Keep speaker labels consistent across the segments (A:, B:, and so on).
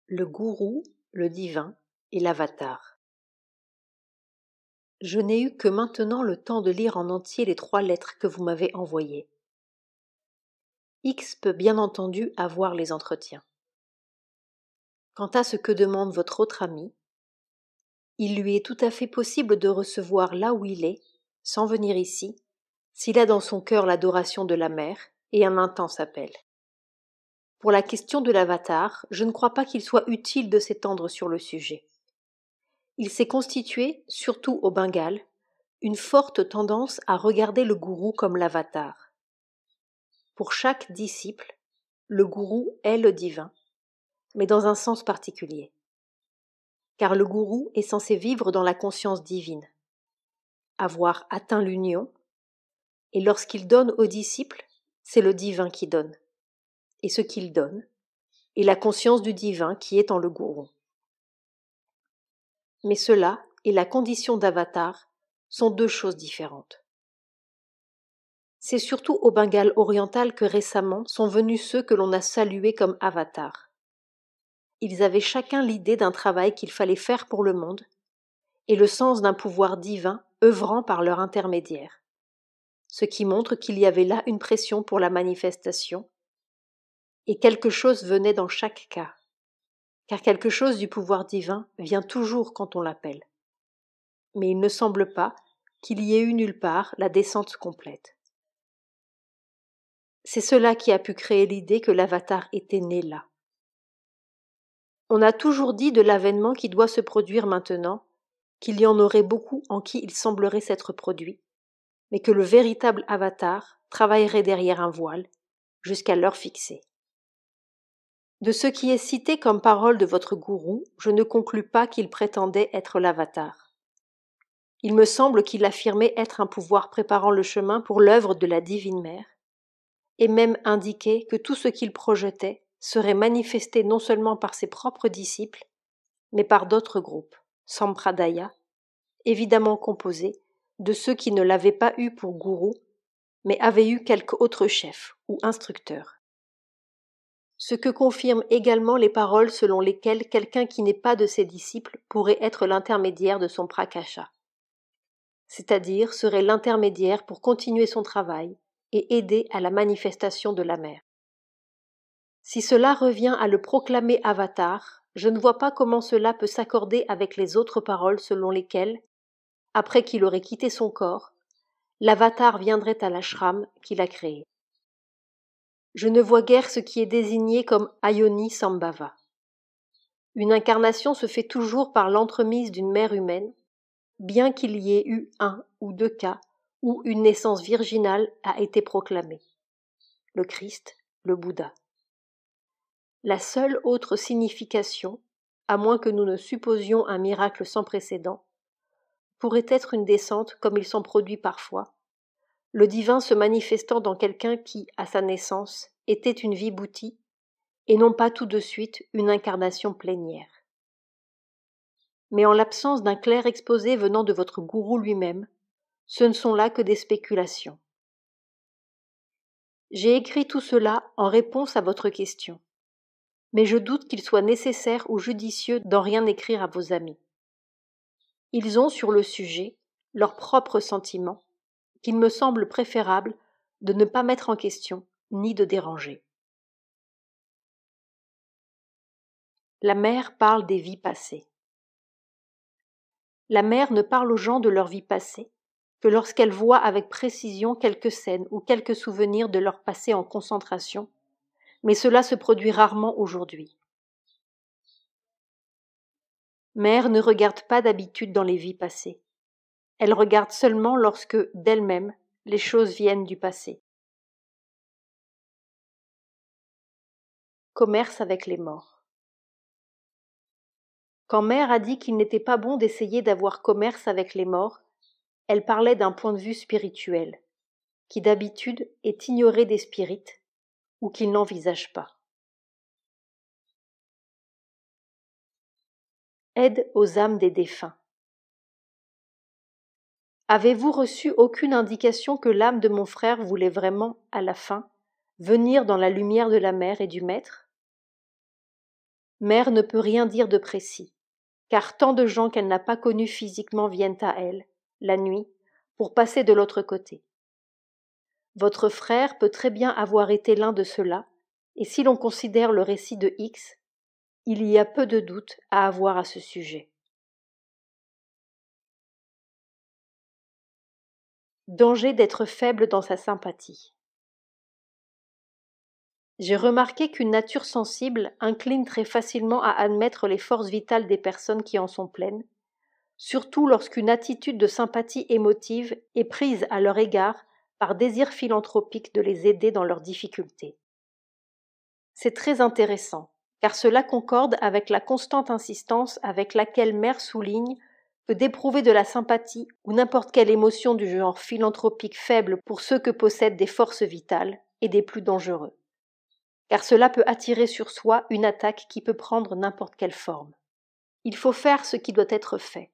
A: Le gourou, le divin et l'avatar. Je n'ai eu que maintenant le temps de lire en entier les 3 lettres que vous m'avez envoyées. X peut bien entendu avoir les entretiens. Quant à ce que demande votre autre ami, il lui est tout à fait possible de recevoir là où il est, sans venir ici, s'il a dans son cœur l'adoration de la mer et un intense appel. Pour la question de l'avatar, je ne crois pas qu'il soit utile de s'étendre sur le sujet. Il s'est constitué, surtout au Bengale, une forte tendance à regarder le gourou comme l'avatar. Pour chaque disciple, le gourou est le divin, mais dans un sens particulier. Car le gourou est censé vivre dans la conscience divine, avoir atteint l'union, et lorsqu'il donne aux disciples, c'est le divin qui donne. Et ce qu'il donne est la conscience du divin qui est en le gourou. Mais cela et la condition d'avatar sont 2 choses différentes. C'est surtout au Bengale oriental que récemment sont venus ceux que l'on a salués comme avatars. Ils avaient chacun l'idée d'un travail qu'il fallait faire pour le monde et le sens d'un pouvoir divin œuvrant par leur intermédiaire, ce qui montre qu'il y avait là une pression pour la manifestation et quelque chose venait dans chaque cas, car quelque chose du pouvoir divin vient toujours quand on l'appelle. Mais il ne semble pas qu'il y ait eu nulle part la descente complète. C'est cela qui a pu créer l'idée que l'avatar était né là. On a toujours dit de l'avènement qui doit se produire maintenant qu'il y en aurait beaucoup en qui il semblerait s'être produit, mais que le véritable avatar travaillerait derrière un voile, jusqu'à l'heure fixée. De ce qui est cité comme parole de votre gourou, je ne conclus pas qu'il prétendait être l'avatar. Il me semble qu'il affirmait être un pouvoir préparant le chemin pour l'œuvre de la divine mère, et même indiquait que tout ce qu'il projetait serait manifesté non seulement par ses propres disciples, mais par d'autres groupes, Sampradaya, évidemment composés de ceux qui ne l'avaient pas eu pour gourou, mais avaient eu quelque autre chef ou instructeur. Ce que confirment également les paroles selon lesquelles quelqu'un qui n'est pas de ses disciples pourrait être l'intermédiaire de son prakasha, c'est-à-dire serait l'intermédiaire pour continuer son travail et aider à la manifestation de la mer. Si cela revient à le proclamer avatar, je ne vois pas comment cela peut s'accorder avec les autres paroles selon lesquelles, après qu'il aurait quitté son corps, l'avatar viendrait à l'ashram qu'il a créé. Je ne vois guère ce qui est désigné comme Ayoni Sambhava. Une incarnation se fait toujours par l'entremise d'une mère humaine, bien qu'il y ait eu 1 ou 2 cas où une naissance virginale a été proclamée. Le Christ, le Bouddha. La seule autre signification, à moins que nous ne supposions un miracle sans précédent, pourrait être une descente comme il s'en produit parfois, le divin se manifestant dans quelqu'un qui, à sa naissance, était une vibhuti, et non pas tout de suite une incarnation plénière. Mais en l'absence d'un clair exposé venant de votre gourou lui-même, ce ne sont là que des spéculations. J'ai écrit tout cela en réponse à votre question, mais je doute qu'il soit nécessaire ou judicieux d'en rien écrire à vos amis. Ils ont sur le sujet leurs propres sentiments, qu'il me semble préférable de ne pas mettre en question ni de déranger. La mère parle des vies passées. La mère ne parle aux gens de leur vie passée que lorsqu'elle voit avec précision quelques scènes ou quelques souvenirs de leur passé en concentration, mais cela se produit rarement aujourd'hui. Mère ne regarde pas d'habitude dans les vies passées. Elle regarde seulement lorsque, d'elle-même, les choses viennent du passé. Commerce avec les morts. Quand Mère a dit qu'il n'était pas bon d'essayer d'avoir commerce avec les morts, elle parlait d'un point de vue spirituel, qui d'habitude est ignoré des spirites, ou qu'ils n'envisagent pas. Aide aux âmes des défunts. Avez-vous reçu aucune indication que l'âme de mon frère voulait vraiment, à la fin, venir dans la lumière de la mère et du maître ? Mère ne peut rien dire de précis, car tant de gens qu'elle n'a pas connus physiquement viennent à elle, la nuit, pour passer de l'autre côté. Votre frère peut très bien avoir été l'un de ceux-là, et si l'on considère le récit de X, il y a peu de doute à avoir à ce sujet. Danger d'être faible dans sa sympathie. J'ai remarqué qu'une nature sensible incline très facilement à admettre les forces vitales des personnes qui en sont pleines, surtout lorsqu'une attitude de sympathie émotive est prise à leur égard par désir philanthropique de les aider dans leurs difficultés. C'est très intéressant, car cela concorde avec la constante insistance avec laquelle Mère souligne que d'éprouver de la sympathie ou n'importe quelle émotion du genre philanthropique faible pour ceux que possèdent des forces vitales est des plus dangereux, car cela peut attirer sur soi une attaque qui peut prendre n'importe quelle forme. Il faut faire ce qui doit être fait,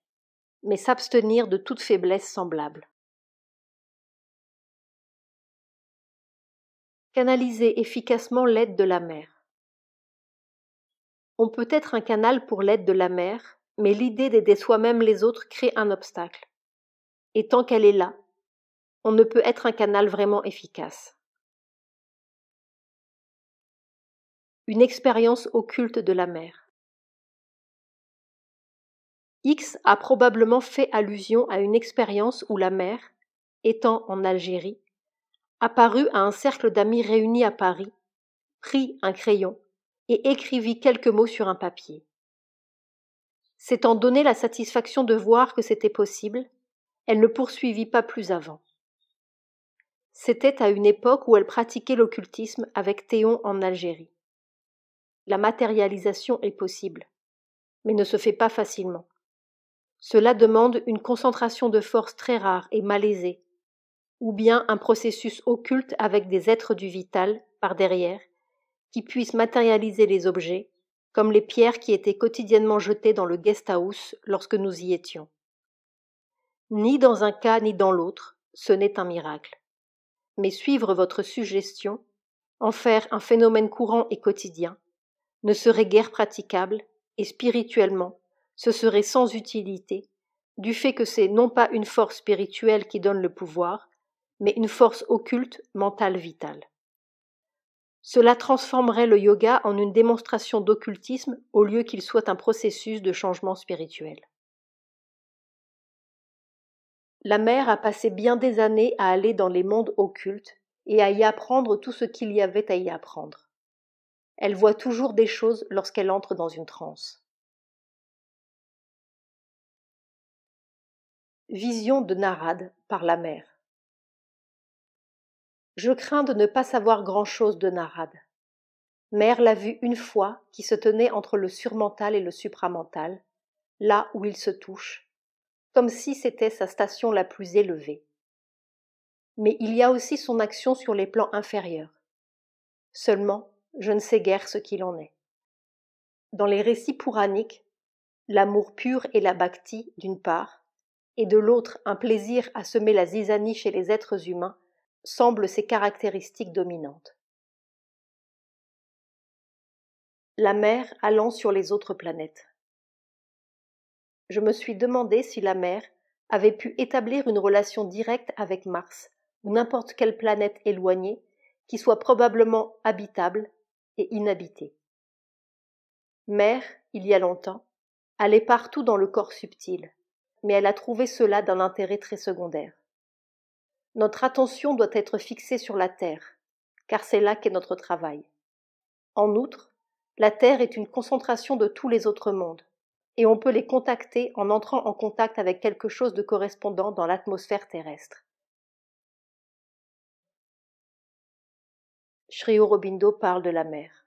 A: mais s'abstenir de toute faiblesse semblable. Canaliser efficacement l'aide de la mère. On peut être un canal pour l'aide de la mère, mais l'idée d'aider soi-même les autres crée un obstacle. Et tant qu'elle est là, on ne peut être un canal vraiment efficace. Une expérience occulte de la mère. X a probablement fait allusion à une expérience où la mère, étant en Algérie, apparut à un cercle d'amis réunis à Paris, prit un crayon et écrivit quelques mots sur un papier. S'étant donné la satisfaction de voir que c'était possible, elle ne poursuivit pas plus avant. C'était à une époque où elle pratiquait l'occultisme avec Théon en Algérie. La matérialisation est possible, mais ne se fait pas facilement. Cela demande une concentration de force très rare et malaisée, ou bien un processus occulte avec des êtres du vital, par derrière, qui puissent matérialiser les objets, comme les pierres qui étaient quotidiennement jetées dans le guest-house lorsque nous y étions. Ni dans un cas ni dans l'autre, ce n'est un miracle. Mais suivre votre suggestion, en faire un phénomène courant et quotidien, ne serait guère praticable, et spirituellement, ce serait sans utilité, du fait que c'est non pas une force spirituelle qui donne le pouvoir, mais une force occulte, mentale, vitale. Cela transformerait le yoga en une démonstration d'occultisme au lieu qu'il soit un processus de changement spirituel. La mère a passé bien des années à aller dans les mondes occultes et à y apprendre tout ce qu'il y avait à y apprendre. Elle voit toujours des choses lorsqu'elle entre dans une transe. Vision de Narad par la mère. Je crains de ne pas savoir grand-chose de Narad. Mère l'a vu une fois qui se tenait entre le surmental et le supramental, là où ils se touchent, comme si c'était sa station la plus élevée. Mais il y a aussi son action sur les plans inférieurs. Seulement, je ne sais guère ce qu'il en est. Dans les récits pouraniques, l'amour pur et la bhakti, d'une part, et de l'autre un plaisir à semer la zizanie chez les êtres humains, semblent ses caractéristiques dominantes. La mère allant sur les autres planètes. Je me suis demandé si la mère avait pu établir une relation directe avec Mars ou n'importe quelle planète éloignée qui soit probablement habitable et inhabitée. Mère, il y a longtemps, allait partout dans le corps subtil, mais elle a trouvé cela d'un intérêt très secondaire. Notre attention doit être fixée sur la Terre, car c'est là qu'est notre travail. En outre, la Terre est une concentration de tous les autres mondes, et on peut les contacter en entrant en contact avec quelque chose de correspondant dans l'atmosphère terrestre. Sri Aurobindo parle de la mer.